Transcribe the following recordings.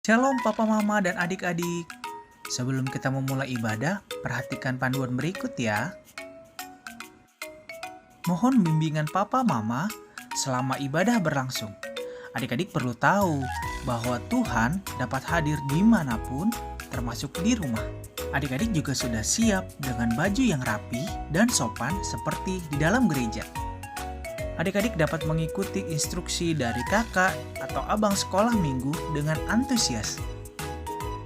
Shalom Papa Mama dan adik-adik. Sebelum kita memulai ibadah, perhatikan panduan berikut ya. Mohon bimbingan Papa Mama selama ibadah berlangsung. Adik-adik perlu tahu bahwa Tuhan dapat hadir dimanapun, termasuk di rumah. Adik-adik juga sudah siap dengan baju yang rapi dan sopan seperti di dalam gereja. Adik-adik dapat mengikuti instruksi dari kakak atau abang sekolah minggu dengan antusias.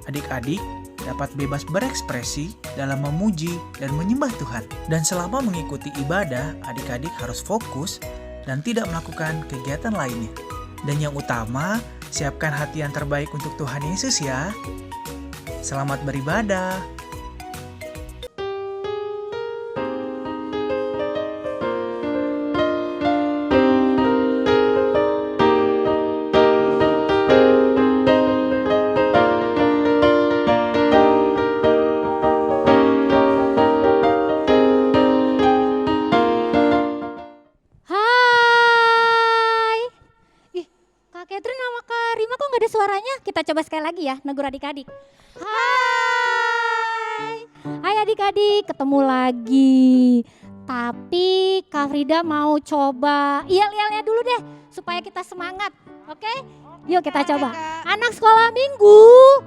Adik-adik dapat bebas berekspresi dalam memuji dan menyembah Tuhan. Dan selama mengikuti ibadah, adik-adik harus fokus dan tidak melakukan kegiatan lainnya. Dan yang utama, siapkan hati yang terbaik untuk Tuhan Yesus ya. Selamat beribadah. Suaranya kita coba sekali lagi ya, negur adik-adik. Hai. Hai adik-adik, ketemu lagi. Tapi Kak Frida mau coba yel-yelnya dulu deh supaya kita semangat. Oke? Yuk kita coba. Anak sekolah minggu,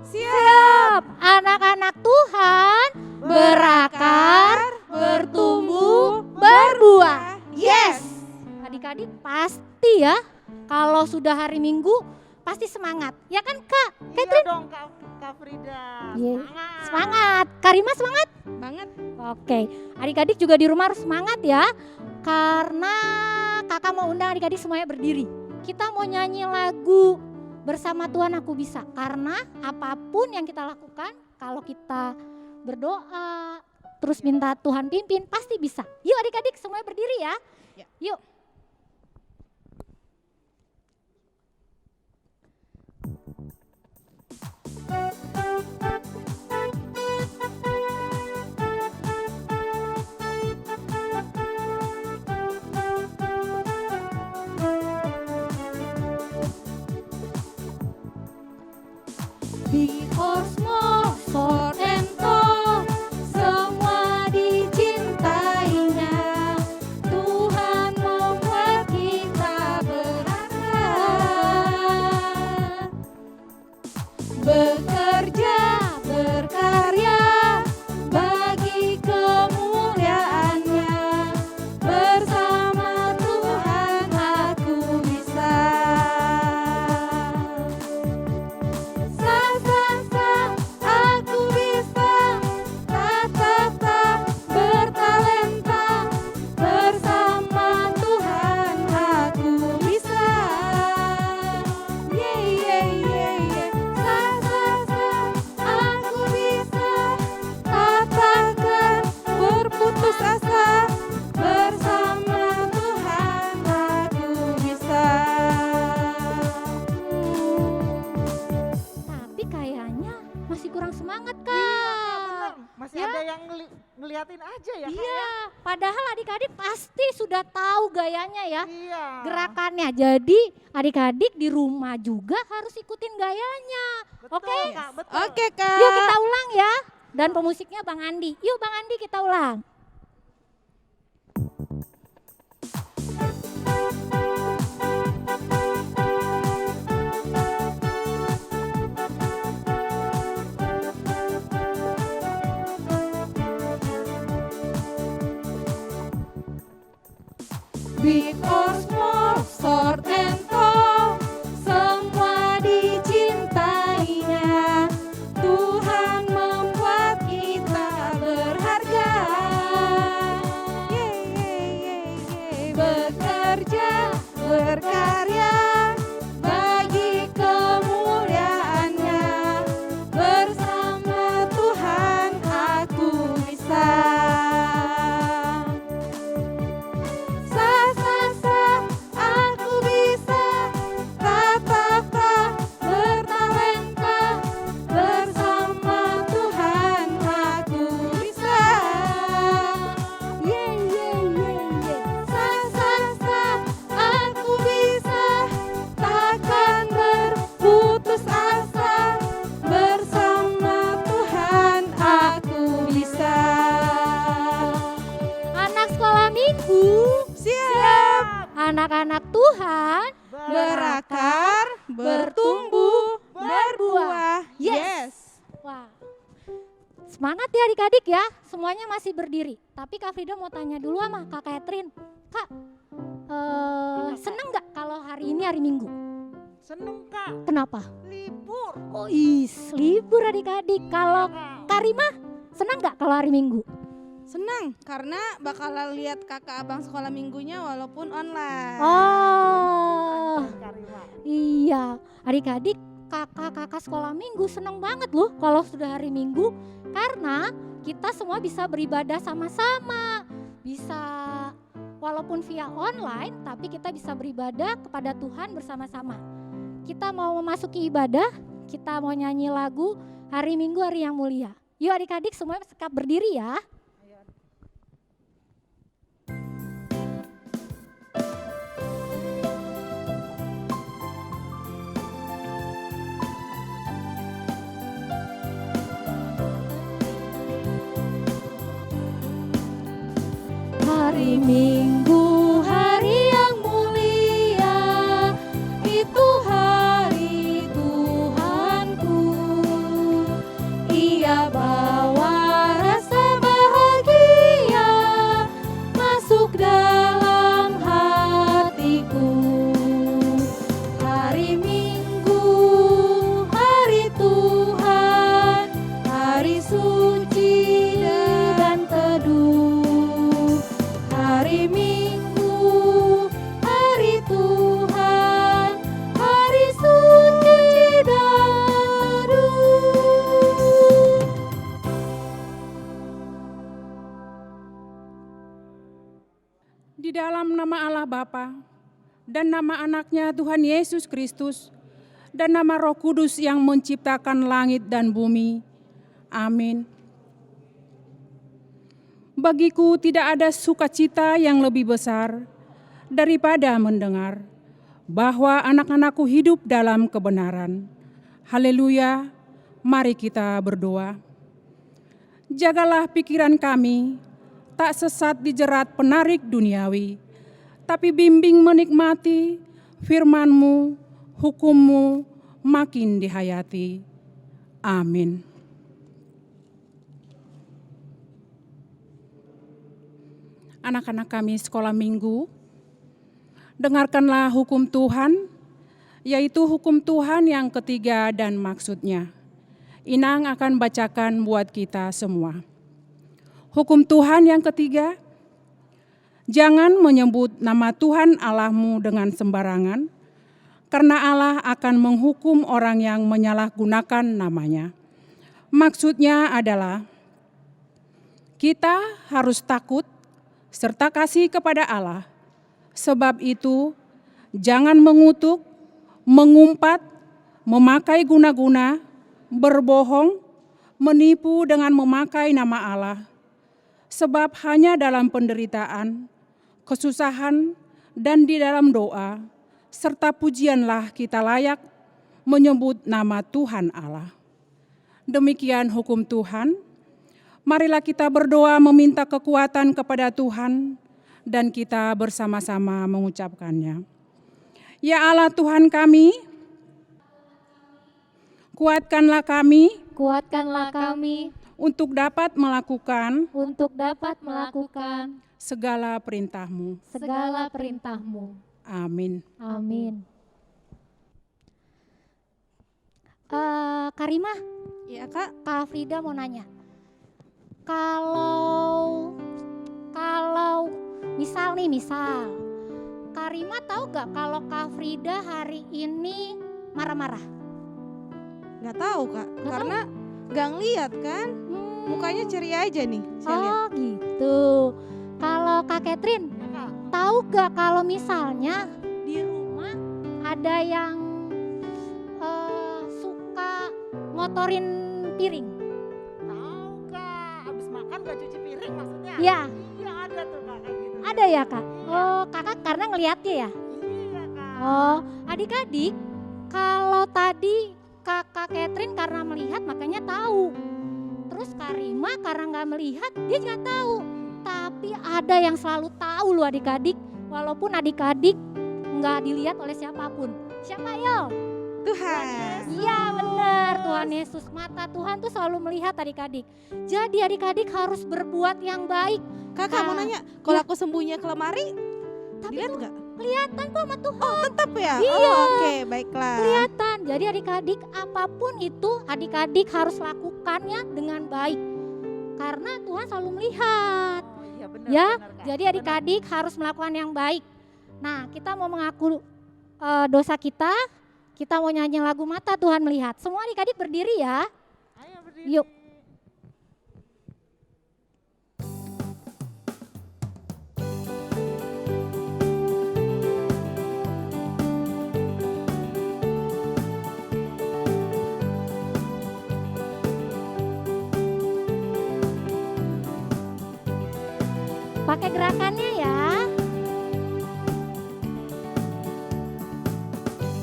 siap. Anak-anak Tuhan berakar, bertumbuh, berbuah. Yes. Adik-adik pasti ya kalau sudah hari Minggu pasti semangat, ya kan Kak? Iya Catherine? dong Kak Frida, semangat. Semangat, Karima semangat? Banget. Oke, adik-adik juga di rumah harus semangat ya. Karena kakak mau undang adik-adik semuanya berdiri. Kita mau nyanyi lagu Bersama Tuhan Aku Bisa. Karena apapun yang kita lakukan, kalau kita berdoa, terus minta Tuhan pimpin, pasti bisa. Yuk adik-adik semuanya berdiri ya. Yuk. Big or small, short and tall, semua dicintainya. Tuhan membuat kita berharga. Bekerja, berkarya, bagi kemuliaannya. Bersama Tuhan aku bisa. Aku bisa, tak bertalenta. Bersama Tuhan aku bisa. Aku bisa, katakan berputus asa. Bersama Tuhan aku bisa. Tapi kayaknya masih kurang semangat Kak. Iya, masih Ya? ada yang ngeliatin aja ya Kak Iya, ya? padahal adik-adik pasti sudah tahu gayanya ya, Iya. gerakannya. Jadi adik-adik di rumah juga harus ikutin gayanya. Betul, Oke? Kak, betul. Oke Kak. Yuk kita ulang ya. Dan pemusiknya Bang Andi. Yuk Bang Andi kita ulang. Big or small, short and tall, semua dicintainya. Tuhan membuat kita berharga. Bekerja, berkarya, bagi kemuliaannya. Bersama Tuhan aku bisa. Semangat ya adik-adik ya, semuanya masih berdiri. Tapi Kak Frida mau tanya dulu sama Kak Catherine. Kak, seneng gak kalau hari ini hari Minggu? Seneng Kak, Kenapa? libur. Oh libur adik-adik. Kalau Kak Rima, seneng gak kalau hari Minggu? Senang karena bakalan lihat kakak abang sekolah minggunya walaupun online. Oh Karima. iya, adik-adik kakak-kakak sekolah minggu seneng banget loh kalau sudah hari Minggu. Karena kita semua bisa beribadah sama-sama. Bisa walaupun via online, tapi kita bisa beribadah kepada Tuhan bersama-sama. Kita mau memasuki ibadah, kita mau nyanyi lagu Hari Minggu Hari Yang Mulia. Yuk adik-adik semuanya sekap berdiri ya. Hari Minggu, hari yang mulia, itu hari Tuhanku. Ia bawa rasa bahagia masuk dalam hatiku. Hari Minggu, hari Tuhan, hari suci dan teduh. Hari Minggu, hari Tuhan, hari suci dan teduh. Di dalam nama Allah Bapa dan nama anaknya Tuhan Yesus Kristus dan nama Roh Kudus yang menciptakan langit dan bumi. Amin. Bagiku tidak ada sukacita yang lebih besar daripada mendengar bahwa anak-anakku hidup dalam kebenaran. Haleluya, mari kita berdoa. Jagalah pikiran kami, tak sesat dijerat penarik duniawi, tapi bimbing menikmati firman-Mu, hukum-Mu makin dihayati. Amin. Anak-anak kami sekolah minggu, dengarkanlah hukum Tuhan, yaitu hukum Tuhan yang ketiga dan maksudnya. Inang akan bacakan buat kita semua. Hukum Tuhan yang ketiga, jangan menyebut nama Tuhan Allahmu dengan sembarangan, karena Allah akan menghukum orang yang menyalahgunakan namanya. Maksudnya adalah kita harus takut serta kasih kepada Allah. Sebab itu, jangan mengutuk, mengumpat, memakai guna-guna, berbohong, menipu dengan memakai nama Allah. Sebab hanya dalam penderitaan, kesusahan, dan di dalam doa, serta pujianlah kita layak menyebut nama Tuhan Allah. Demikian hukum Tuhan. Marilah kita berdoa meminta kekuatan kepada Tuhan dan kita bersama-sama mengucapkannya. Ya Allah Tuhan kami, kuatkanlah kami untuk dapat melakukan segala perintah-Mu. Amin. Amin. Karima, Ya Kak, Kak Frida mau nanya. Kalau misal Karima tahu gak kalau Kak Frida hari ini marah-marah? nggak tahu Kak, Nggak karena nggak ngeliat kan, mukanya ceria aja nih. Saya lihat. Oh gitu. Kalau Kak Catherine, tahu gak kalau misalnya di rumah ada yang suka ngotorin piring? Tahu Kak, abis makan gak cuci piring maksudnya? Ya, Iya ada tuh Kak kayak gitu. ada ya Kak? Oh kakak karena ngeliatnya ya? Iya Kak. Oh adik-adik, kalau tadi Kakak Catherine karena melihat makanya tahu. Terus Karima karena nggak melihat dia nggak tahu. Tapi ada yang selalu tahu loh adik-adik, walaupun adik-adik nggak dilihat oleh siapapun. Siapa yo? Tuhan. Iya benar, Tuhan Tuhan Yesus. Mata Tuhan tuh selalu melihat adik-adik. Jadi adik-adik harus berbuat yang baik. Kakak mau nanya, kalau aku sembunyi ke lemari, Tapi dilihat tuh nggak? kelihatan kok sama Tuhan. Tetap ya? Iya. Oh, oke, baiklah. Kelihatan. Jadi adik-adik apapun itu adik-adik harus lakukannya dengan baik. Karena Tuhan selalu melihat. Oh, iya benar, Ya, benar, Kak. jadi adik-adik harus melakukan yang baik. Nah, kita mau mengaku dosa kita mau nyanyi lagu Mata Tuhan Melihat. Semua adik-adik berdiri ya. Ayo berdiri. Yuk. Pakai gerakannya ya.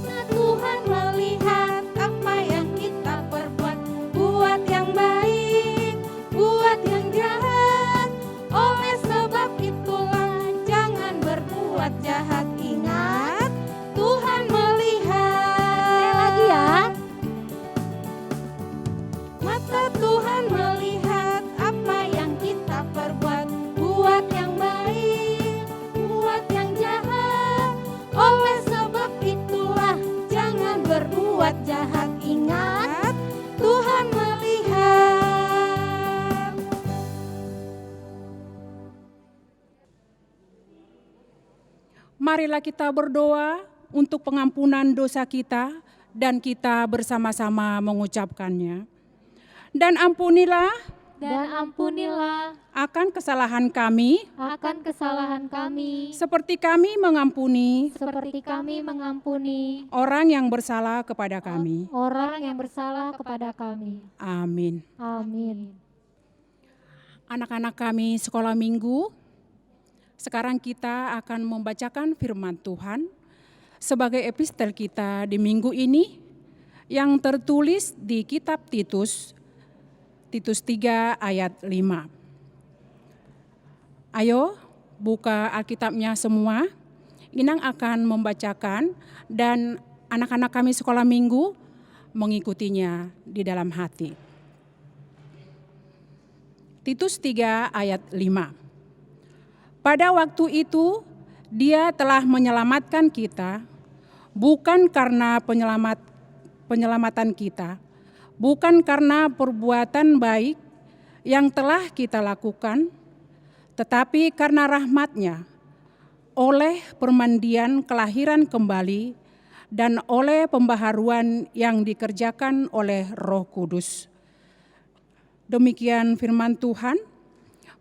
Nah, Tuhan melihat apa yang kita perbuat, buat yang baik, buat yang jahat. Oleh sebab itulah jangan berbuat jahat. Ingat, Tuhan melihat. Sekali lagi ya. Mata Tuhan melihat apa yang kita perbuat, buat yang baik, buat yang jahat. Oleh sebab itulah jangan berbuat jahat. Ingat, Tuhan melihat. Marilah kita berdoa untuk pengampunan dosa kita dan kita bersama-sama mengucapkannya. Dan ampunilah Dan ampunilah akan kesalahan kami akan kesalahan kami seperti kami mengampuni seperti kami mengampuni orang yang bersalah kepada kami. orang yang bersalah kepada kami. Amin. Amin. Anak-anak kami sekolah minggu, sekarang kita akan membacakan firman Tuhan sebagai epistel kita di minggu ini yang tertulis di kitab Titus 3 ayat 5. Ayo buka Alkitabnya semua. Inang akan membacakan dan anak-anak kami sekolah minggu mengikutinya di dalam hati. Titus 3 ayat 5. Pada waktu itu Dia telah menyelamatkan kita bukan karena penyelamatan kita, bukan karena perbuatan baik yang telah kita lakukan, tetapi karena rahmat-Nya, oleh permandian kelahiran kembali dan oleh pembaharuan yang dikerjakan oleh Roh Kudus. Demikian firman Tuhan.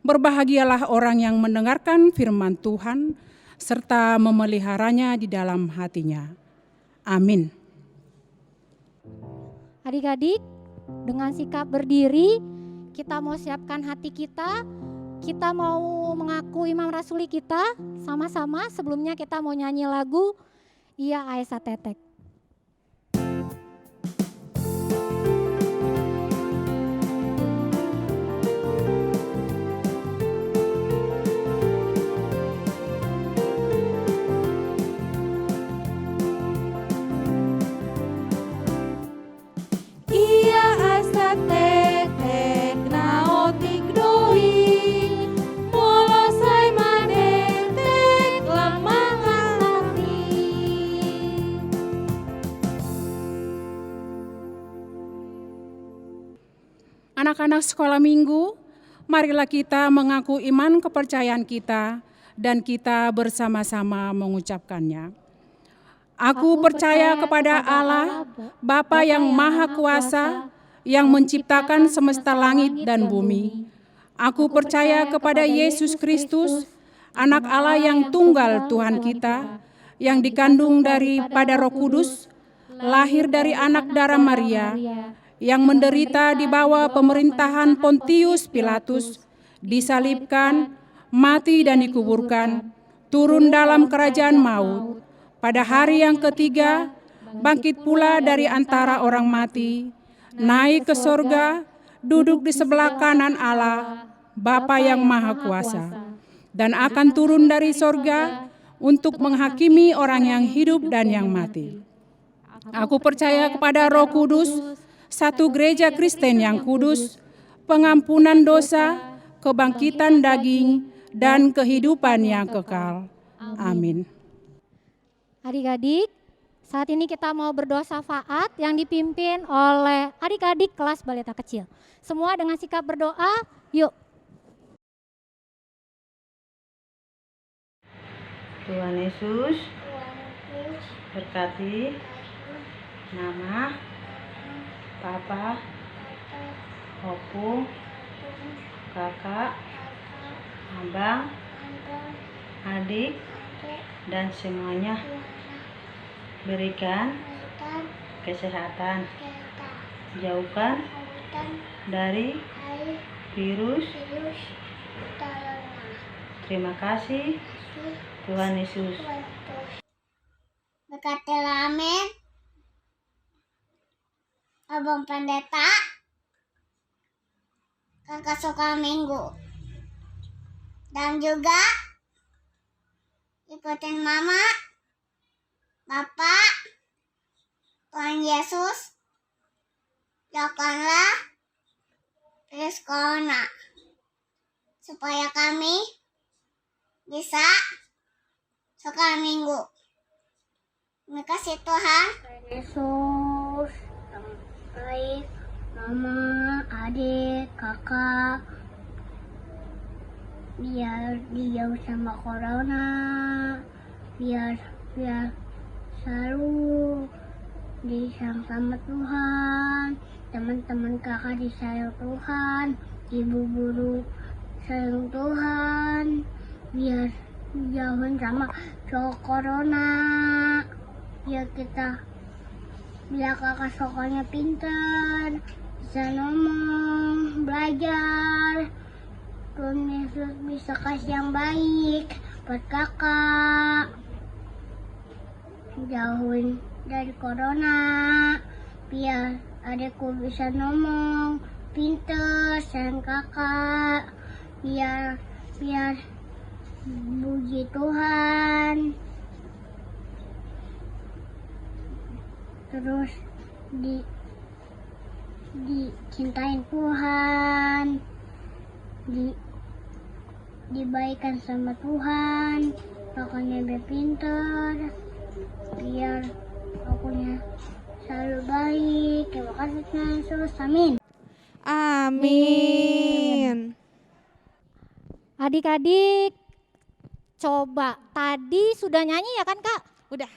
Berbahagialah orang yang mendengarkan firman Tuhan serta memeliharanya di dalam hatinya. Amin. Adik-adik, dengan sikap berdiri, kita mau siapkan hati kita. Kita mau mengaku imam rasuli kita sama-sama. Sebelumnya kita mau nyanyi lagu Ia Aesa Tetek. Ia asa tetek naotik doi, molosai madetek lamangan hati. Anak-anak sekolah minggu, marilah kita mengaku iman kepercayaan kita dan kita bersama-sama mengucapkannya. Aku percaya kepada Allah, Bapa yang Maha Kuasa, yang menciptakan semesta langit dan bumi. Aku percaya kepada Yesus Kristus, Anak Allah yang tunggal Tuhan kita, yang dikandung daripada Roh Kudus, lahir dari anak darah Maria, yang menderita di bawah pemerintahan Pontius Pilatus, disalibkan, mati dan dikuburkan, turun dalam kerajaan maut. Pada hari yang ketiga, bangkit pula dari antara orang mati, naik ke sorga, duduk di sebelah kanan Allah, Bapa yang Maha Kuasa, dan akan turun dari sorga untuk menghakimi orang yang hidup dan yang mati. Aku percaya kepada Roh Kudus, satu gereja Kristen yang kudus, pengampunan dosa, kebangkitan daging, dan kehidupan yang kekal. Amin. Adik-adik, saat ini kita mau berdoa syafaat yang dipimpin oleh adik-adik kelas balita kecil. Semua dengan sikap berdoa, yuk. Tuhan Yesus berkati nama Papa, Opu, Kakak, Abang, Adik, dan semuanya. Berikan kesehatan, jauhkan dari virus. Terima kasih Tuhan Yesus. Berkatilah amin. Abang Pendeta, Kakak Suka Minggu, dan juga ikutin Mama, Bapak, Tuhan Yesus, jauhkanlah virus corona, supaya kami bisa suka Minggu. Terima kasih Tuhan. Yesus, yang baik, Mama, Adik, Kakak, biar dijauh sama corona, biar selalu disayang sama Tuhan, teman-teman kakak disayang Tuhan, ibu guru sayang Tuhan, biar jauhin sama corona, biar kakak sokanya pintar, bisa ngomong, belajar, Tuhan Yesus bisa kasih yang baik buat kakak, jauhin dari corona, biar adikku bisa ngomong, pintar, sayang kakak, biar puji Tuhan, terus dicintain Tuhan, dibaikan sama Tuhan, makanya biar pintar, biar akunya selalu baik. Terima kasih Tuhan Yesus, amin. Amin. Adik-adik, coba tadi sudah nyanyi ya kan Kak? Udah.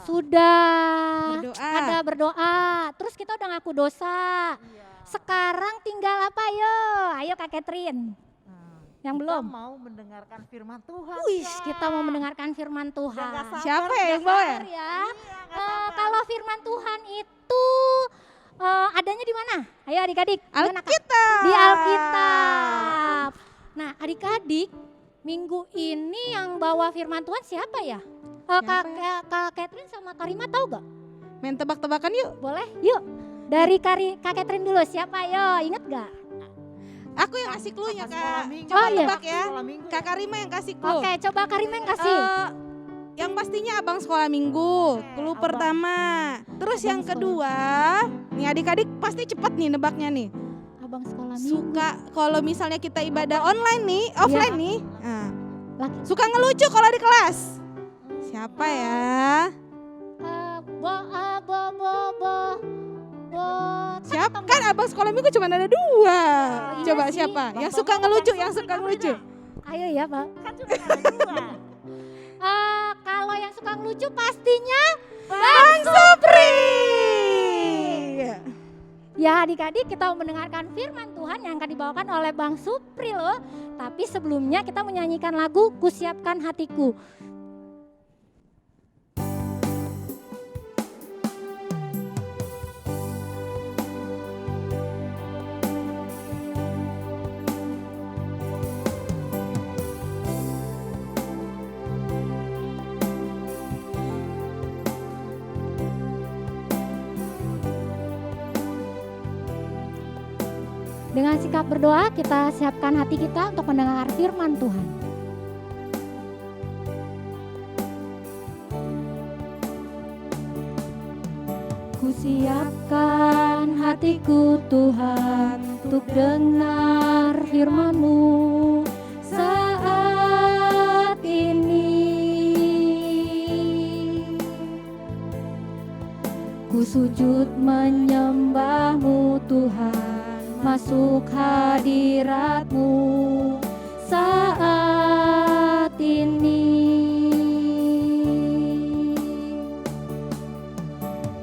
Sudah Berdoa. ada berdoa, terus kita udah ngaku dosa. Sekarang tinggal apa ayo Kak Catherine. Yang belum? Kita mau mendengarkan firman Tuhan. Wih, Kak. kita mau mendengarkan firman Tuhan. Nggak sabar, Siapa yang bawa ya? Sabar ya. nggak sabar. Kalau firman Tuhan itu adanya di mana? Ayo adik-adik. Gimana, Kak? Alkitab. Di Alkitab. Nah adik-adik, minggu ini yang bawa firman Tuhan siapa ya? Kak Catherine sama Karima tahu gak? Main tebak-tebakan yuk. Boleh? Yuk. Dari Kak Catherine dulu, siapa yo? Ingat gak? Aku yang kasih clue-nya Kakak sekolah Kak. minggu. Oh, iya. Tebak ya. Sekolah minggu ya? Kak Karima yang kasih clue. Oke, coba Karima yang kasih. Yang pastinya abang sekolah minggu, clue abang. pertama. Terus Abang yang sekolah. kedua, nih adik-adik pasti cepet nih nebaknya nih. Abang sekolah minggu. Suka kalau misalnya kita ibadah online nih, offline nih. Nah, Laki. suka ngelucu kalau di kelas. Siapa ya? Siapa? Kan abang sekolah minggu cuma ada 2. iya Coba sih. siapa? Yang suka ngelucu, yang suka ngelucu. Ayo ya Pak. Kan cuma ada 2. Kalau yang suka ngelucu pastinya Bang Supri. ya adik-adik kita mau mendengarkan firman Tuhan yang akan dibawakan oleh Bang Supri loh. Tapi sebelumnya kita menyanyikan lagu Kusiapkan Hatiku. Dengan sikap berdoa kita siapkan hati kita untuk mendengar firman Tuhan. Kusiapkan hati hatiku Tuhan untuk dengar firman-Mu saat ini. Ku sujud menyembah-Mu Tuhan, masuk hadirat-Mu saat ini.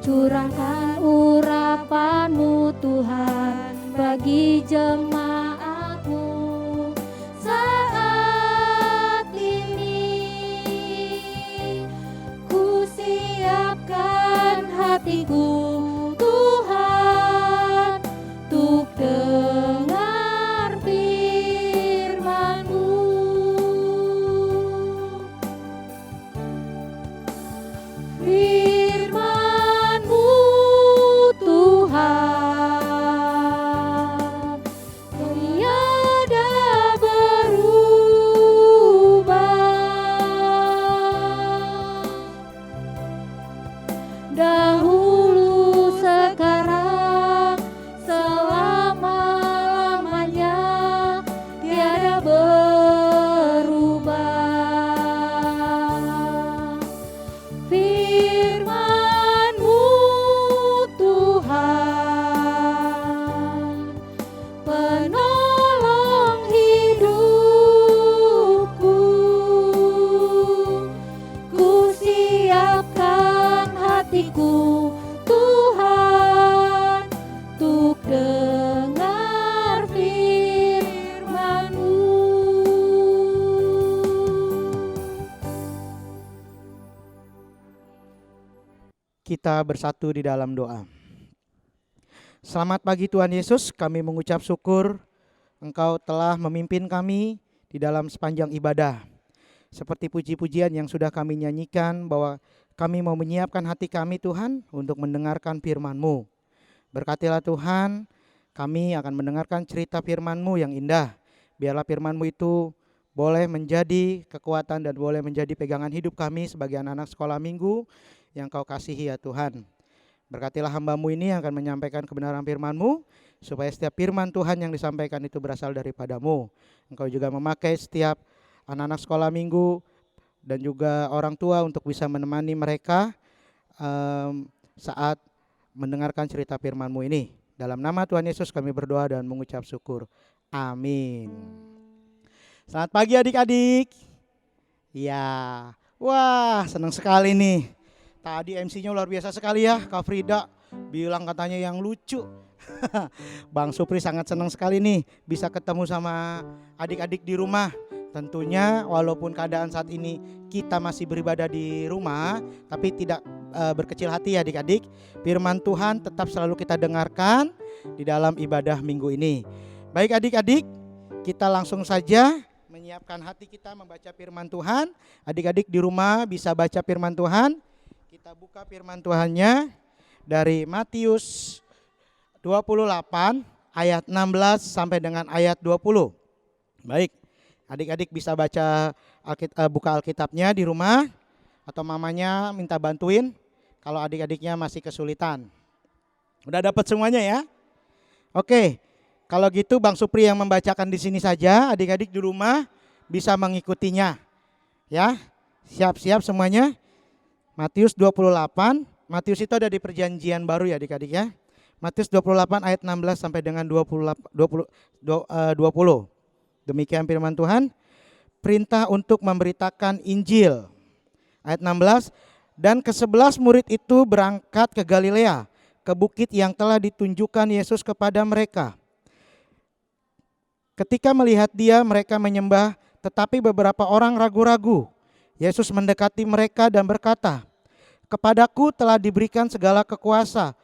Curahkan urapan-Mu Tuhan bagi jemaat-Mu saat ini. Ku siapkan hatiku Tuhan untuk dengar firman-Mu. Firman-Mu Tuhan tiada berubah. Dahulu, sekarang, selama-lamanya tiada berubah. Firman-Mu Tuhan, penolong hidupku. Ku siapkan hatiku Tuhan untuk dengar firman-Mu. Kita bersatu di dalam doa. Selamat pagi Tuhan Yesus, kami mengucap syukur Engkau telah memimpin kami di dalam sepanjang ibadah. Seperti puji-pujian yang sudah kami nyanyikan, bahwa kami mau menyiapkan hati kami Tuhan untuk mendengarkan firman-Mu. Berkatilah Tuhan, kami akan mendengarkan cerita firman-Mu yang indah. Biarlah firman-Mu itu boleh menjadi kekuatan dan boleh menjadi pegangan hidup kami sebagai anak-anak sekolah minggu yang Kau kasihi ya Tuhan. Berkatilah hamba-Mu ini yang akan menyampaikan kebenaran firman-Mu, supaya setiap firman Tuhan yang disampaikan itu berasal daripada-Mu. Engkau juga memakai setiap anak-anak sekolah minggu dan juga orang tua untuk bisa menemani mereka saat mendengarkan cerita firman-Mu ini. Dalam nama Tuhan Yesus kami berdoa dan mengucap syukur. Amin. Selamat pagi adik-adik. Ya, wah senang sekali nih. Tadi MC-nya luar biasa sekali ya, Kak Frida bilang katanya yang lucu. Bang Supri sangat senang sekali nih bisa ketemu sama adik-adik di rumah. Tentunya walaupun keadaan saat ini kita masih beribadah di rumah, tapi tidak berkecil hati ya adik-adik. Firman Tuhan tetap selalu kita dengarkan di dalam ibadah minggu ini. Baik adik-adik, kita langsung saja menyiapkan hati kita membaca firman Tuhan. Adik-adik di rumah bisa baca firman Tuhan. Kita buka firman Tuhannya dari Matius 28 ayat 16 sampai dengan ayat 20. Baik, adik-adik bisa baca buka Alkitabnya di rumah, atau mamanya minta bantuin kalau adik-adiknya masih kesulitan. Udah dapat semuanya ya? Oke, kalau gitu Bang Supri yang membacakan di sini saja, adik-adik di rumah bisa mengikutinya. Ya, siap-siap semuanya. Matius 28, Matius itu ada di perjanjian baru ya adik-adik ya. Matius 28 ayat 16 sampai dengan 20. Demikian firman Tuhan. Perintah untuk memberitakan Injil. Ayat 16, dan ke-11 murid itu berangkat ke Galilea, ke bukit yang telah ditunjukkan Yesus kepada mereka. Ketika melihat Dia, mereka menyembah, tetapi beberapa orang ragu-ragu. Yesus mendekati mereka dan berkata, "Kepadaku telah diberikan segala kuasa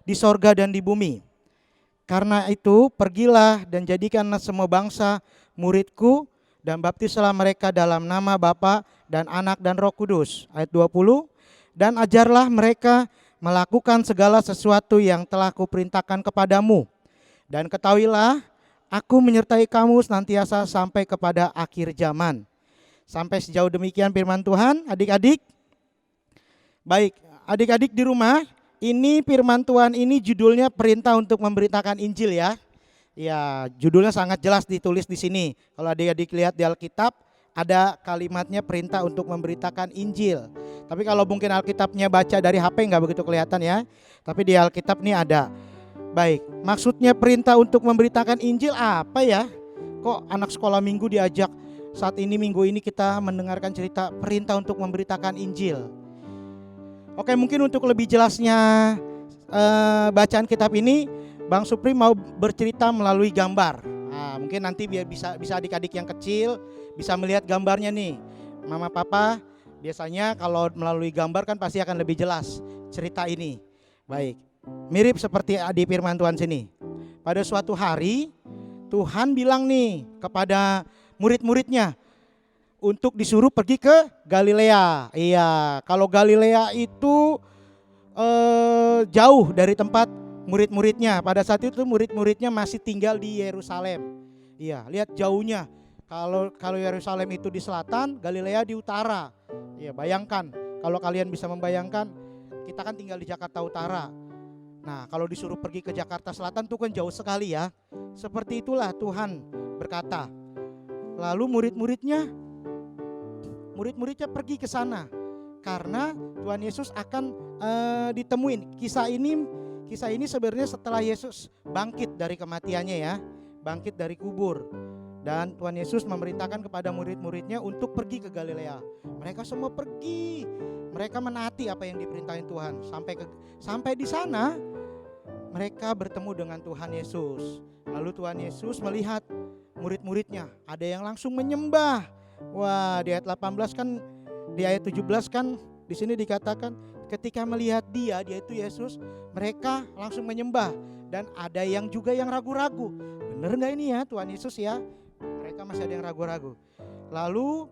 di sorga dan di bumi. Karena itu pergilah dan jadikanlah semua bangsa muridku dan baptislah mereka dalam nama Bapa dan Anak dan Roh Kudus." Ayat 20, dan ajarlah mereka melakukan segala sesuatu yang telah kuperintahkan kepadamu. Dan ketahuilah, aku menyertai kamu senantiasa sampai kepada akhir zaman. Sampai sejauh demikian firman Tuhan, adik-adik. Baik, adik-adik di rumah Ini firman Tuhan ini judulnya perintah untuk memberitakan Injil ya. Ya, judulnya sangat jelas ditulis di sini. Kalau adik-adik lihat di Alkitab ada kalimatnya perintah untuk memberitakan Injil. Tapi kalau mungkin Alkitabnya baca dari HP nggak begitu kelihatan ya. Tapi di Alkitab nih ada. Baik, maksudnya perintah untuk memberitakan Injil apa ya? Kok anak sekolah minggu diajak saat ini minggu ini kita mendengarkan cerita perintah untuk memberitakan Injil. Oke, mungkin untuk lebih jelasnya bacaan kitab ini, Bang Supri mau bercerita melalui gambar. Nah, mungkin nanti biar bisa adik-adik yang kecil bisa melihat gambarnya nih. Mama Papa biasanya kalau melalui gambar kan pasti akan lebih jelas cerita ini. Baik, mirip seperti di firman Tuhan sini. Pada suatu hari Tuhan bilang nih kepada murid-muridnya untuk disuruh pergi ke Galilea. Iya, kalau Galilea itu jauh dari tempat murid-muridnya. Pada saat itu murid-muridnya masih tinggal di Yerusalem. Iya, lihat jauhnya. Kalau Yerusalem itu di selatan, Galilea di utara. Iya, bayangkan kalau kalian bisa membayangkan, kita kan tinggal di Jakarta Utara. Nah, kalau disuruh pergi ke Jakarta Selatan tuh kan jauh sekali ya. Seperti itulah Tuhan berkata. Lalu murid-muridnya pergi ke sana karena Tuhan Yesus akan ditemuin. Kisah ini sebenarnya setelah Yesus bangkit dari kematiannya ya, bangkit dari kubur. Dan Tuhan Yesus memerintahkan kepada murid-muridnya untuk pergi ke Galilea. Mereka semua pergi. Mereka menaati apa yang diperintahkan Tuhan. Sampai di sana mereka bertemu dengan Tuhan Yesus. Lalu Tuhan Yesus melihat murid-muridnya, ada yang langsung menyembah. Wah, di ayat 18 kan, di ayat 17 kan di sini dikatakan ketika melihat dia itu Yesus, mereka langsung menyembah. Dan ada yang juga yang ragu-ragu. Bener gak ini ya Tuhan Yesus ya? Mereka masih ada yang ragu-ragu. Lalu,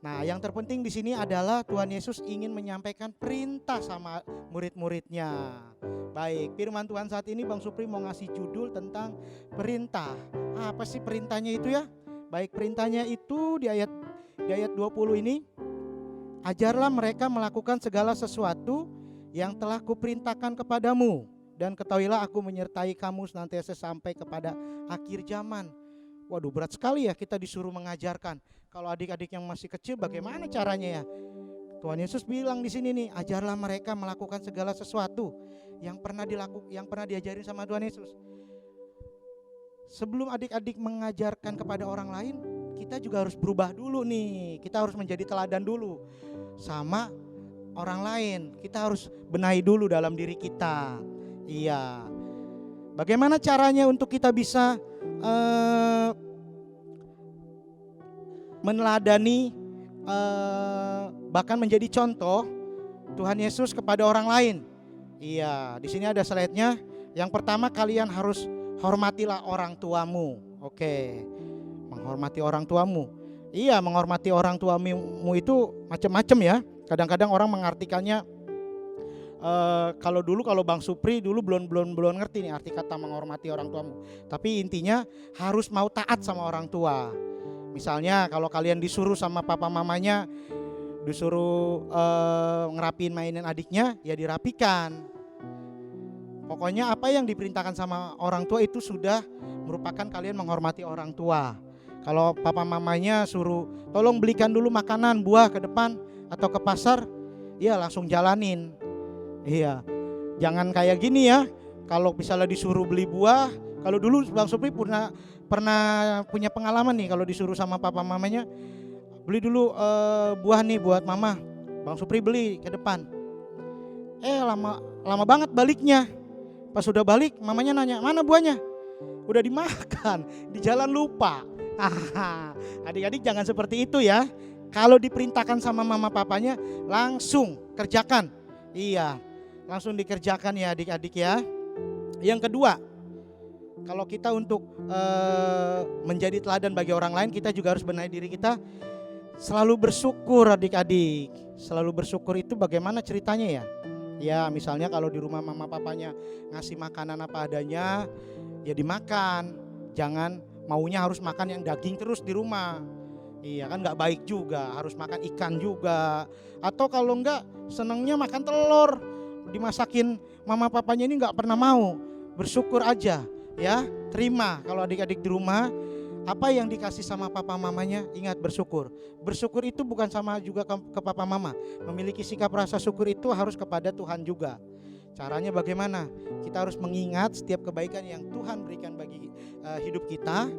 nah yang terpenting di sini adalah Tuhan Yesus ingin menyampaikan perintah sama murid-muridnya. Baik, firman Tuhan saat ini Bang Supri mau ngasih judul tentang perintah. Apa sih perintahnya itu ya? Baik, perintahnya itu di ayat 20 ini. Ajarlah mereka melakukan segala sesuatu yang telah kuperintahkan kepadamu. Dan ketahuilah aku menyertai kamu senantiasa sampai kepada akhir zaman. Waduh, berat sekali ya kita disuruh mengajarkan. Kalau adik-adik yang masih kecil bagaimana caranya ya? Tuhan Yesus bilang di sini nih, ajarlah mereka melakukan segala sesuatu yang pernah diajarin sama Tuhan Yesus. Sebelum adik-adik mengajarkan kepada orang lain, kita juga harus berubah dulu nih. Kita harus menjadi teladan dulu sama orang lain. Kita harus benahi dulu dalam diri kita. Iya. Bagaimana caranya untuk kita bisa meneladani bahkan menjadi contoh Tuhan Yesus kepada orang lain? Iya, di sini ada slide-nya. Yang pertama, kalian harus hormatilah orang tuamu. Oke. Menghormati orang tuamu. Iya, menghormati orang tuamu itu macam-macam ya. Kadang-kadang orang mengartikannya kalau Bang Supri dulu belum ngerti nih arti kata menghormati orang tuamu. Tapi intinya harus mau taat sama orang tua. Misalnya kalau kalian disuruh sama papa mamanya disuruh ngerapiin mainan adiknya, ya dirapikan. Pokoknya apa yang diperintahkan sama orang tua itu sudah merupakan kalian menghormati orang tua. Kalau papa mamanya suruh tolong belikan dulu makanan, buah ke depan atau ke pasar, ya langsung jalanin. Iya, jangan kayak gini ya. Kalau misalnya disuruh beli buah, kalau dulu Bang Supri pernah punya pengalaman nih, kalau disuruh sama papa mamanya beli dulu buah nih buat mama. Bang Supri beli ke depan. Lama banget baliknya. Pas sudah balik, mamanya nanya, "Mana buahnya?" Udah dimakan, di jalan lupa. Adik-adik jangan seperti itu ya. Kalau diperintahkan sama mama papanya, langsung kerjakan. Iya, langsung dikerjakan ya adik-adik ya. Yang kedua, kalau kita untuk menjadi teladan bagi orang lain, kita juga harus benahi diri kita. Selalu bersyukur adik-adik. Selalu bersyukur itu bagaimana ceritanya ya? Ya misalnya kalau di rumah mama papanya ngasih makanan apa adanya, ya dimakan. Jangan maunya harus makan yang daging terus di rumah. Iya kan gak baik juga, harus makan ikan juga. Atau kalau enggak senangnya makan telur. dimasakin mama papanya ini nggak pernah mau. Bersyukur aja ya, terima. Kalau adik-adik di rumah apa yang dikasih sama papa mamanya, ingat bersyukur. Bersyukur itu bukan sama juga ke papa mama. Memiliki sikap rasa syukur itu harus kepada Tuhan juga. Caranya bagaimana? Kita harus mengingat setiap kebaikan yang Tuhan berikan bagi hidup kita.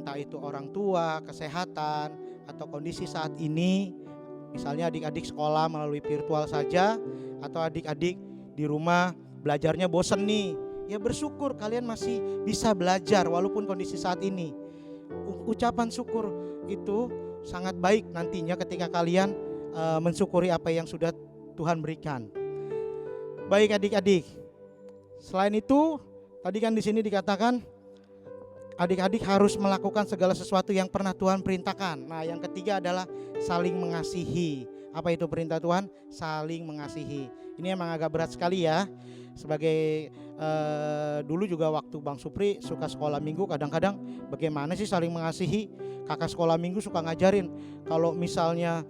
Entah itu orang tua, kesehatan, atau kondisi saat ini. Misalnya adik-adik sekolah melalui virtual saja, atau adik-adik di rumah belajarnya bosen nih. Ya bersyukur kalian masih bisa belajar walaupun kondisi saat ini. Ucapan syukur itu sangat baik nantinya ketika kalian mensyukuri apa yang sudah Tuhan berikan. Baik adik-adik. Selain itu, tadi kan di sini dikatakan adik-adik harus melakukan segala sesuatu yang pernah Tuhan perintahkan. Nah, yang ketiga adalah saling mengasihi. Apa itu perintah Tuhan? Saling mengasihi. Ini emang agak berat sekali ya. Sebagai dulu juga waktu Bang Supri suka sekolah minggu, kadang-kadang bagaimana sih saling mengasihi. Kakak sekolah minggu suka ngajarin. Kalau misalnya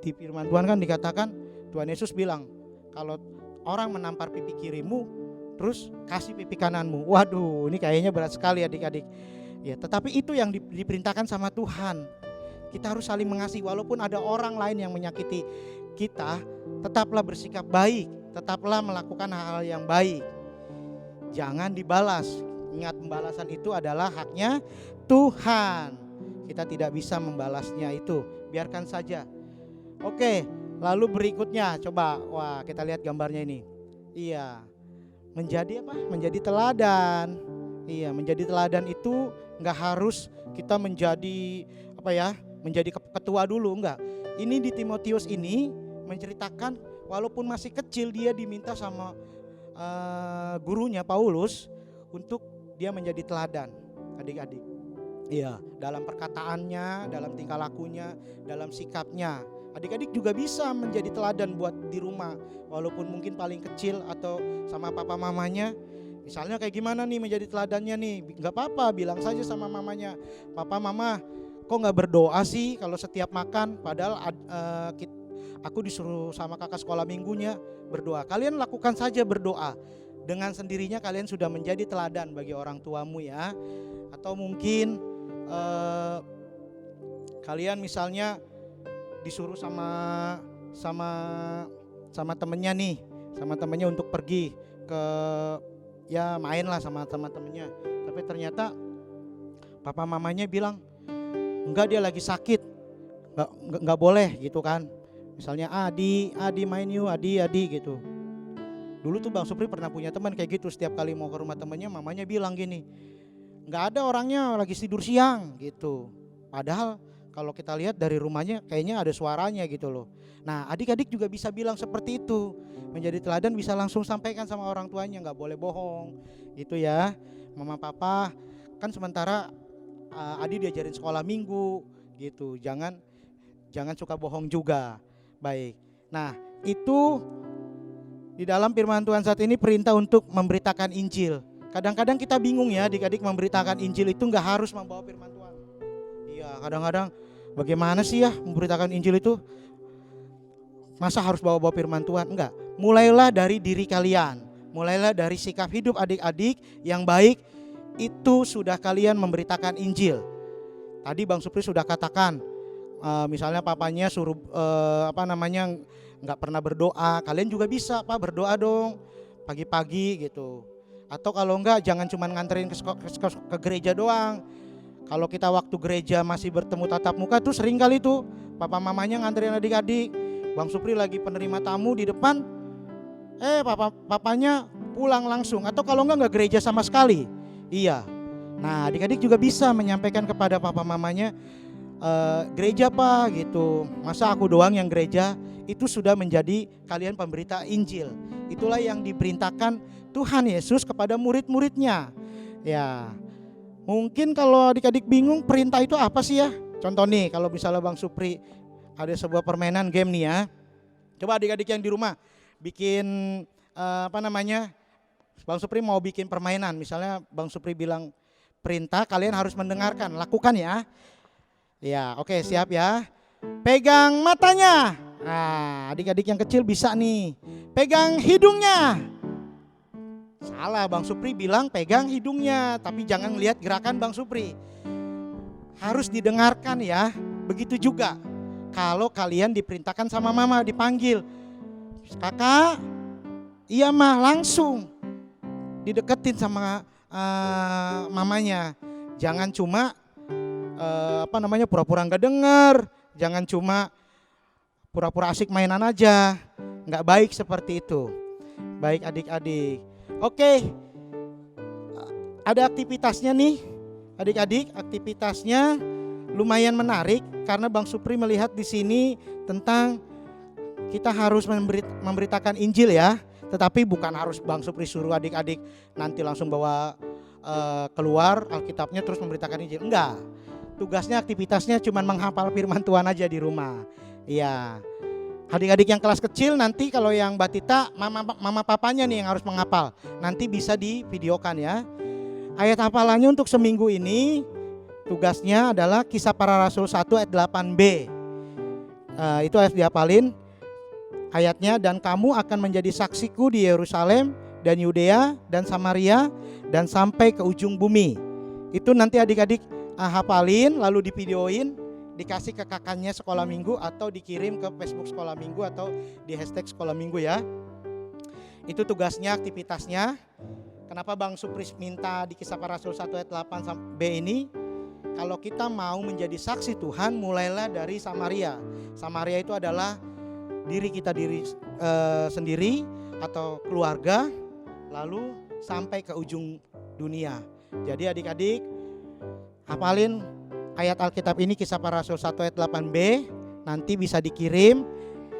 di firman Tuhan kan dikatakan, Tuhan Yesus bilang, kalau orang menampar pipi kirimu, terus kasih pipi kananmu. Waduh, ini kayaknya berat sekali adik-adik. Ya, tetapi itu yang diperintahkan sama Tuhan. Kita harus saling mengasihi walaupun ada orang lain yang menyakiti kita, tetaplah bersikap baik, tetaplah melakukan hal-hal yang baik. Jangan dibalas. Ingat, pembalasan itu adalah haknya Tuhan. Kita tidak bisa membalasnya itu. Biarkan saja. Oke, lalu berikutnya coba, wah kita lihat gambarnya ini. Iya. Menjadi apa? Menjadi teladan. Iya, menjadi teladan itu nggak harus kita menjadi apa ya? Menjadi ketua dulu, enggak. Ini di Timotius ini menceritakan walaupun masih kecil dia diminta sama gurunya Paulus untuk dia menjadi teladan, adik-adik. Iya, dalam perkataannya, dalam tingkah lakunya, dalam sikapnya. Adik-adik juga bisa menjadi teladan buat di rumah, walaupun mungkin paling kecil atau sama papa mamanya. Misalnya kayak gimana nih menjadi teladannya nih, gak apa-apa bilang saja sama mamanya, papa mama kok gak berdoa sih kalau setiap makan, padahal aku disuruh sama kakak sekolah minggunya berdoa. Kalian lakukan saja berdoa, dengan sendirinya kalian sudah menjadi teladan bagi orang tuamu ya. Atau mungkin kalian misalnya disuruh sama temennya nih, sama temennya untuk pergi ke ya main lah sama temennya, tapi ternyata papa mamanya bilang enggak, dia lagi sakit, enggak boleh gitu kan. Misalnya Adi main yuk, Adi gitu. Dulu tuh Bang Supri pernah punya teman kayak gitu, setiap kali mau ke rumah temennya mamanya bilang gini, enggak ada, orangnya lagi tidur siang gitu. Padahal kalau kita lihat dari rumahnya kayaknya ada suaranya gitu loh. Nah, adik-adik juga bisa bilang seperti itu. Menjadi teladan bisa langsung sampaikan sama orang tuanya, nggak boleh bohong gitu ya. Mama papa kan sementara Adi diajarin sekolah minggu gitu. Jangan suka bohong juga. Baik. Nah, itu di dalam firman Tuhan saat ini perintah untuk memberitakan Injil. Kadang-kadang kita bingung ya, adik-adik, memberitakan Injil itu nggak harus membawa firman Tuhan. Iya, kadang-kadang bagaimana sih ya memberitakan Injil itu? Masa harus bawa firman Tuhan? Enggak. Mulailah dari diri kalian. Mulailah dari sikap hidup adik-adik yang baik. Itu sudah kalian memberitakan Injil. Tadi Bang Supri sudah katakan, misalnya papanya suruh nggak pernah berdoa. Kalian juga bisa, Pak, berdoa dong pagi-pagi gitu. Atau kalau enggak, jangan cuma nganterin ke gereja doang. Kalau kita waktu gereja masih bertemu tatap muka tuh sering kali tuh papa mamanya nganterin adik-adik. Bang Supri lagi penerima tamu di depan, papanya pulang langsung. Atau kalau enggak gereja sama sekali. Iya. Nah, adik-adik juga bisa menyampaikan kepada papa mamanya, gereja Pak gitu. Masa aku doang yang gereja? Itu sudah menjadi kalian pemberita Injil. Itulah yang diperintahkan Tuhan Yesus kepada murid-muridnya. Ya. Mungkin kalau adik-adik bingung perintah itu apa sih ya? Contoh nih, kalau misalnya Bang Supri ada sebuah permainan game nih ya. Coba adik-adik yang di rumah bikin Bang Supri mau bikin permainan. Misalnya Bang Supri bilang perintah, kalian harus mendengarkan, lakukan ya. Ya, oke, siap ya. Pegang matanya. Nah, adik-adik yang kecil bisa nih. Pegang hidungnya. Salah, Bang Supri bilang pegang hidungnya, tapi jangan lihat gerakan Bang Supri. Harus didengarkan ya. Begitu juga kalau kalian diperintahkan sama mama, dipanggil. Kakak, iya mah, langsung dideketin sama mamanya. Jangan cuma pura-pura nggak dengar. Jangan cuma pura-pura asik mainan aja. Nggak baik seperti itu. Baik adik-adik. Oke, ada aktivitasnya nih adik-adik. Aktivitasnya lumayan menarik karena Bang Supri melihat di sini tentang kita harus memberitakan Injil ya. Tetapi bukan harus Bang Supri suruh adik-adik nanti langsung bawa keluar Alkitabnya terus memberitakan Injil. Enggak, tugasnya aktivitasnya cuma menghafal firman Tuhan aja di rumah. Iya. Adik-adik yang kelas kecil nanti kalau yang Batita mama papanya nih yang harus menghafal. Nanti bisa divideokan ya. Ayat hafalannya untuk seminggu ini tugasnya adalah Kisah Para Rasul 1 ayat 8b. Itu harus dihafalin ayatnya. Dan kamu akan menjadi saksiku di Yerusalem dan Yudea dan Samaria dan sampai ke ujung bumi. Itu nanti adik-adik hafalin lalu divideoin, dikasih ke kakaknya sekolah minggu atau dikirim ke Facebook sekolah minggu atau di hashtag sekolah minggu ya. Itu tugasnya, aktivitasnya. Kenapa Bang Supri minta di Kisah Para Rasul 1 ayat 8b ini? Kalau kita mau menjadi saksi Tuhan, mulailah dari Samaria. Samaria itu adalah diri kita sendiri atau keluarga, lalu sampai ke ujung dunia. Jadi adik-adik hafalin ayat Alkitab ini Kisah Para Rasul 1 ayat 8b, nanti bisa dikirim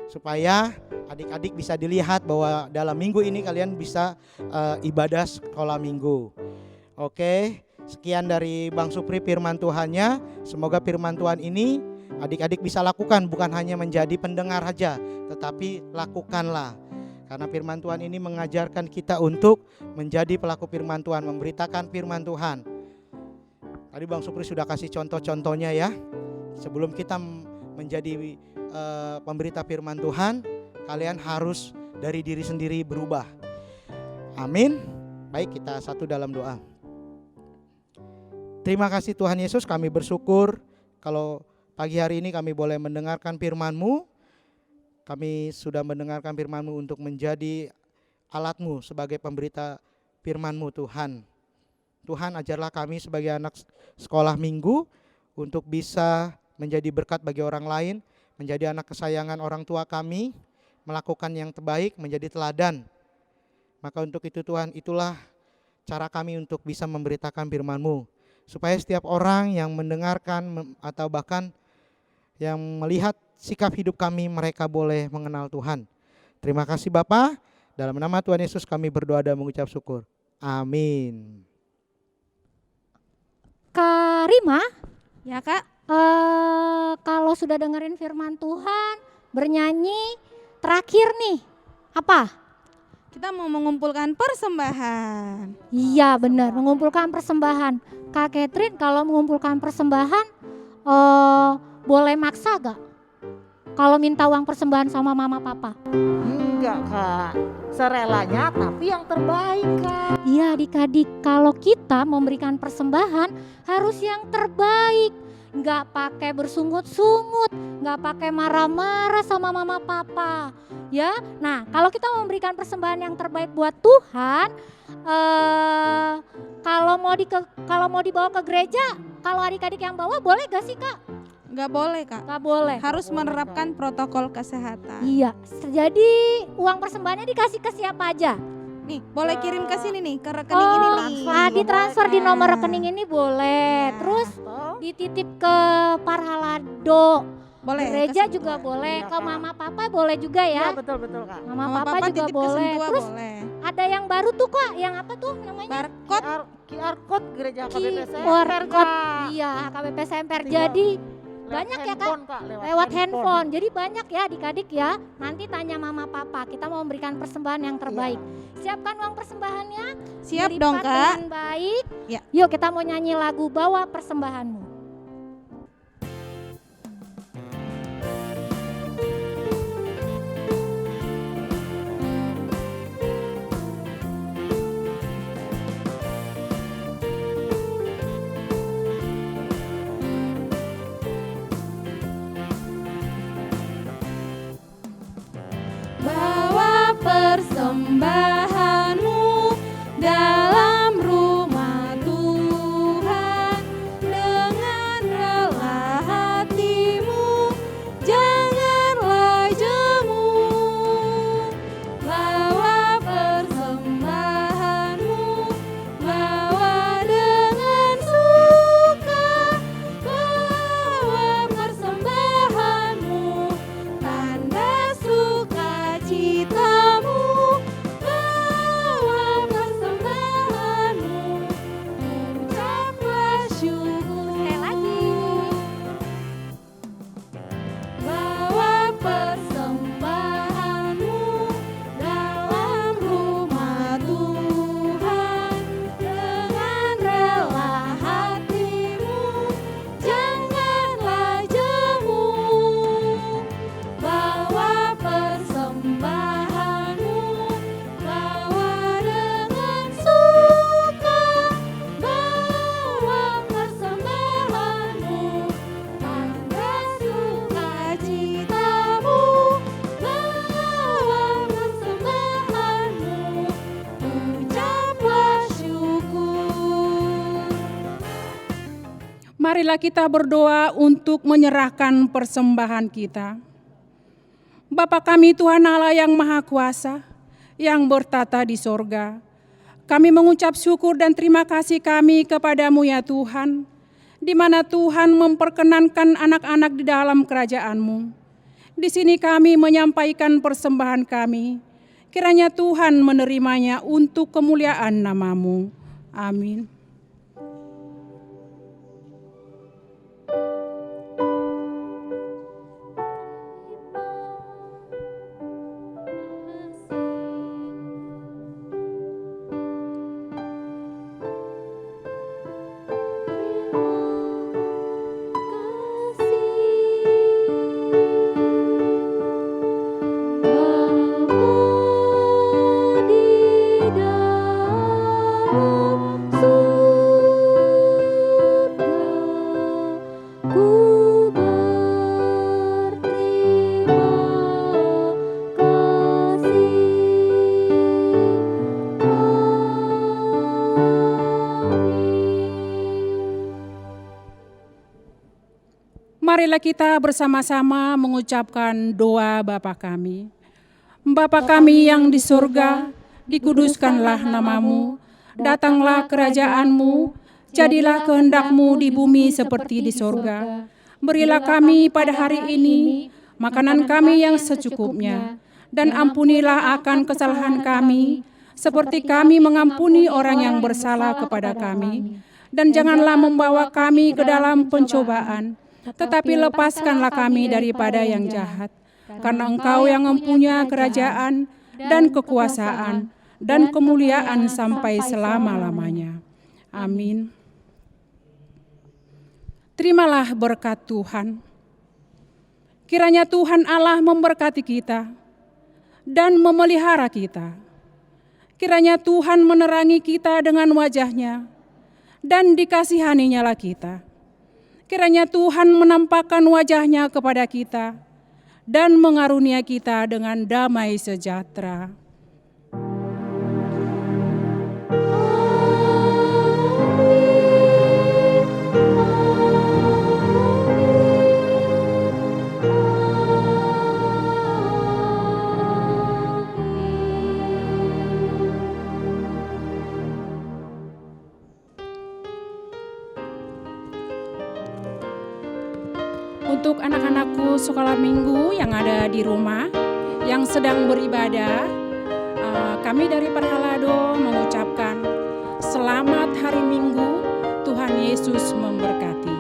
supaya adik-adik bisa dilihat bahwa dalam minggu ini kalian bisa ibadah sekolah minggu. Oke, sekian dari Bang Supri firman Tuhannya. Semoga firman Tuhan ini adik-adik bisa lakukan, bukan hanya menjadi pendengar saja, tetapi lakukanlah. Karena firman Tuhan ini mengajarkan kita untuk menjadi pelaku firman Tuhan, memberitakan firman Tuhan. Tadi Bang Supri sudah kasih contoh-contohnya ya. Sebelum kita menjadi pemberita firman Tuhan, kalian harus dari diri sendiri berubah. Amin. Baik, kita satu dalam doa. Terima kasih Tuhan Yesus, kami bersyukur kalau pagi hari ini kami boleh mendengarkan firman-Mu. Kami sudah mendengarkan firman-Mu untuk menjadi alat-Mu sebagai pemberita firman-Mu Tuhan. Tuhan, ajarlah kami sebagai anak sekolah minggu untuk bisa menjadi berkat bagi orang lain, menjadi anak kesayangan orang tua kami, melakukan yang terbaik, menjadi teladan. Maka untuk itu Tuhan, itulah cara kami untuk bisa memberitakan firman-Mu, supaya setiap orang yang mendengarkan atau bahkan yang melihat sikap hidup kami, mereka boleh mengenal Tuhan. Terima kasih Bapa, dalam nama Tuhan Yesus kami berdoa dan mengucap syukur. Amin. Kak Rima, Ya Kak, kalau sudah dengerin firman Tuhan, bernyanyi, terakhir nih, apa? kita mau mengumpulkan persembahan. Iya benar, mengumpulkan persembahan. Kak Catherine kalau mengumpulkan persembahan, boleh maksa gak? Kalau minta uang persembahan sama mama papa? Enggak Kak, serelanya tapi yang terbaik Kak. Iya adik-adik, kalau kita memberikan persembahan harus yang terbaik. Nggak pakai bersungut-sungut, nggak pakai marah-marah sama mama papa. Ya, nah kalau kita memberikan persembahan yang terbaik buat Tuhan, kalau mau dibawa ke gereja, kalau adik-adik yang bawa boleh gak sih Kak? Nggak boleh Kak, Nggak boleh. harus menerapkan protokol kesehatan. Iya, jadi uang persembahannya dikasih ke siapa aja? Nih, boleh kirim ke sini nih, ke rekening ini nih. Ditransfer di nomor rekening ini boleh. Ya. Terus dititip ke Parhalado. Boleh. Gereja ke juga situ. boleh, Iya, ke Kak. mama papa boleh juga Iya ya. betul Kak. Mama, Mama papa, papa juga titip ke boleh. Sentua Terus boleh. ada yang baru tuh Kak, yang apa tuh namanya? Barcode. QR code gereja KBP QR Semper, code. Kak. Iya, KBP Semper. Tinggal Jadi Lewat banyak ya, Kak? handphone, Kak. lewat handphone. Jadi banyak ya adik-adik ya. Nanti tanya mama papa, kita mau memberikan persembahan yang terbaik. Siapkan uang persembahannya. Siap dilipat dong Kak. dengan baik. Ya. Yuk kita mau nyanyi lagu Bawa Persembahanmu. persembahanmu dalam rumah Tuhan dengan rela hatimu, janganlah jemu. Bawa persembahanmu, bawa dengan suka, bawa persembahanmu, tanda sukacitamu, bawa persembahanmu, ucaplah syukur. Sekali lagi. Bawa persembahanmu dalam rumah Tuhan dengan rela hatimu, janganlah jemu. Bawa persembahanmu, bawa dengan suka, bawa persembahanmu, tanda sukacitamu, bawa persembahanmu, ucaplah syukur. Marilah kita berdoa untuk menyerahkan persembahan kita. Bapa kami Tuhan Allah yang Maha Kuasa, yang bertata di sorga, kami mengucap syukur dan terima kasih kami kepadamu ya Tuhan, di mana Tuhan memperkenankan anak-anak di dalam kerajaan-Mu. Di sini kami menyampaikan persembahan kami, kiranya Tuhan menerimanya untuk kemuliaan nama-Mu. Amin. Marilah kita bersama-sama mengucapkan doa Bapa kami. Bapa kami yang di surga, dikuduskanlah namamu, datanglah kerajaan-Mu, jadilah kehendak-Mu di bumi seperti di surga. Berilah kami pada hari ini makanan kami yang secukupnya, dan ampunilah akan kesalahan kami, seperti kami mengampuni orang yang bersalah kepada kami. Dan janganlah membawa kami ke dalam pencobaan, tetapi lepaskanlah kami daripada yang jahat. Karena Engkau yang mempunyai kerajaan dan kekuasaan dan kemuliaan sampai selama-lamanya. Amin. Terimalah berkat Tuhan. Kiranya Tuhan Allah memberkati kita dan memelihara kita. Kiranya Tuhan menerangi kita dengan wajah-Nya dan dikasihaninya-lah kita. Kiranya Tuhan menampakkan wajah-Nya kepada kita dan mengarunia kita dengan damai sejahtera. Untuk anak-anakku sekolah minggu yang ada di rumah, yang sedang beribadah, kami dari Parhalado mengucapkan selamat hari Minggu, Tuhan Yesus memberkati.